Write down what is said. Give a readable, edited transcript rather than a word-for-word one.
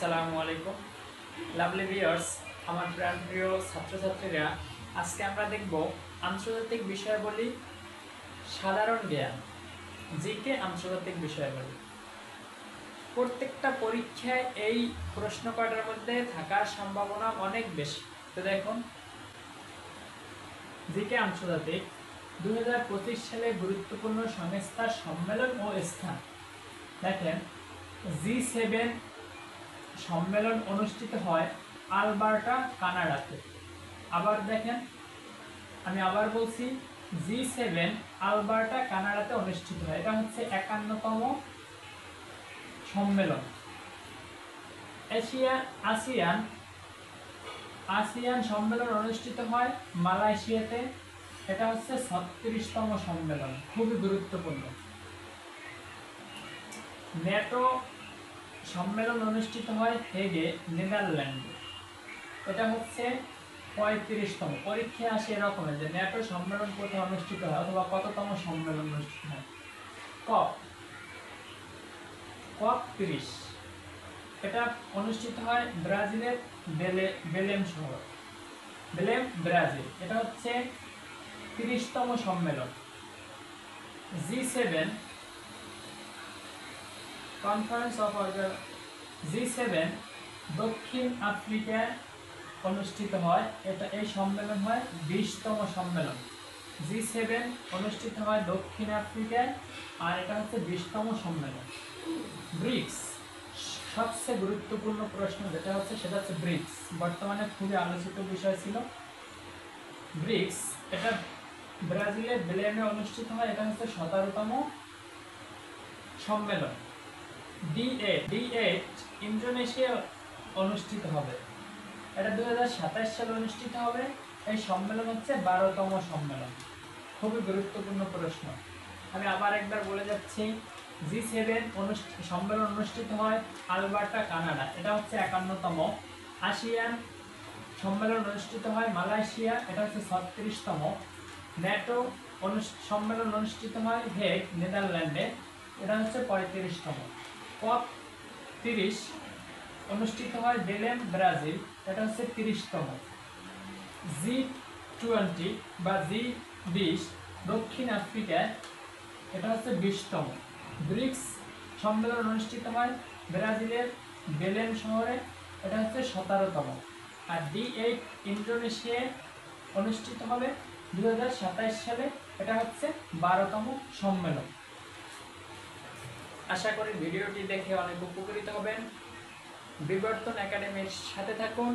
আসসালামু আলাইকুম lovely viewers, আমার প্রিয় ছাত্রছাত্রীরা, আজকে আমরা দেখব আন্তর্জাতিক বিষয়াবলী সাধারণ জ্ঞান, জিকে আন্তর্জাতিক বিষয়াবলী। প্রত্যেকটা পরীক্ষায় এই প্রশ্ন কয়টার মধ্যে থাকার সম্ভাবনা অনেক বেশি। তো দেখুন, জিকে আন্তর্জাতিক 2025 সালে গুরুত্বপূর্ণ সংস্থার সম্মেলন ও স্থান। দেখেন, G7 সম্মেলন অনুষ্ঠিত হয় আলবার্টা, কানাডাতে। আবার দেখেন, আমি আবার বলছি, G7 আলবার্টা, কানাডাতে অনুষ্ঠিত হয়। এটা হচ্ছে 51তম সম্মেলন। আসিয়ান সম্মেলন অনুষ্ঠিত হয় মালয়েশিয়াতে। এটা হচ্ছে 36তম সম্মেলন, খুবই গুরুত্বপূর্ণ। ন্যাটো সম্মেলন অনুষ্ঠিত হয় হেগে, নেদারল্যান্ডে। এটা হচ্ছে 35তম। পরীক্ষায় আসে এরকমের যে ন্যাটো সম্মেলন কোথায় অনুষ্ঠিত হয় অথবা কততম সম্মেলন অনুষ্ঠিত হয়। কপ 30 এটা অনুষ্ঠিত হয় ব্রাজিলের বেলেম শহর, ব্রাজিল। এটা হচ্ছে 30তম সম্মেলন। G7 কনফারেন্স অফ G7 দক্ষিণ আফ্রিকায় অনুষ্ঠিত হয়। এই সম্মেলন হয় 20তম সম্মেলন। G7 অনুষ্ঠিত হয় দক্ষিণ আফ্রিকায়, আর এটা হচ্ছে 20তম সম্মেলন। ব্রিক্স, সবচেয়ে গুরুত্বপূর্ণ প্রশ্ন যেটা হচ্ছে সেটা হচ্ছে ব্রিক্স, বর্তমানে খুবই আলোচিত বিষয় ছিল। ব্রিক্স এটা ব্রাজিলের বেলেমে অনুষ্ঠিত হয়। এটা হচ্ছে 17তম সম্মেলন। D8 ইন্দোনেশিয়া অনুষ্ঠিত হবে। এটা 2027 সালে অনুষ্ঠিত হবে। এই সম্মেলন হচ্ছে 12তম সম্মেলন। খুবই গুরুত্বপূর্ণ প্রশ্ন। আমি আবার একবার বলে যাচ্ছি, G7 সম্মেলন অনুষ্ঠিত হয় আলবার্টা, কানাডা। এটা হচ্ছে 51তম। আসিয়ান সম্মেলন অনুষ্ঠিত হয় মালয়েশিয়া। এটা হচ্ছে 36তম। ন্যাটো সম্মেলন অনুষ্ঠিত হয় হেগ, নেদারল্যান্ডে। এটা হচ্ছে 35তম। কপ 30 অনুষ্ঠিত হয় বেলেম, ব্রাজিল। এটা হচ্ছে 30তম। G20 বা G20 দক্ষিণ আফ্রিকায়। এটা হচ্ছে 20তম। ব্রিক্স সম্মেলন অনুষ্ঠিত হয় ব্রাজিলের বেলেম শহরে। এটা হচ্ছে 17তম। আর D8 ইন্দোনেশিয়ায় অনুষ্ঠিত হবে 2027 সালে। এটা হচ্ছে 12তম সম্মেলন। আশা করি ভিডিওটি দেখে অনেক উপকৃত হবেন। বিবর্তন একাডেমির সাথে থাকুন।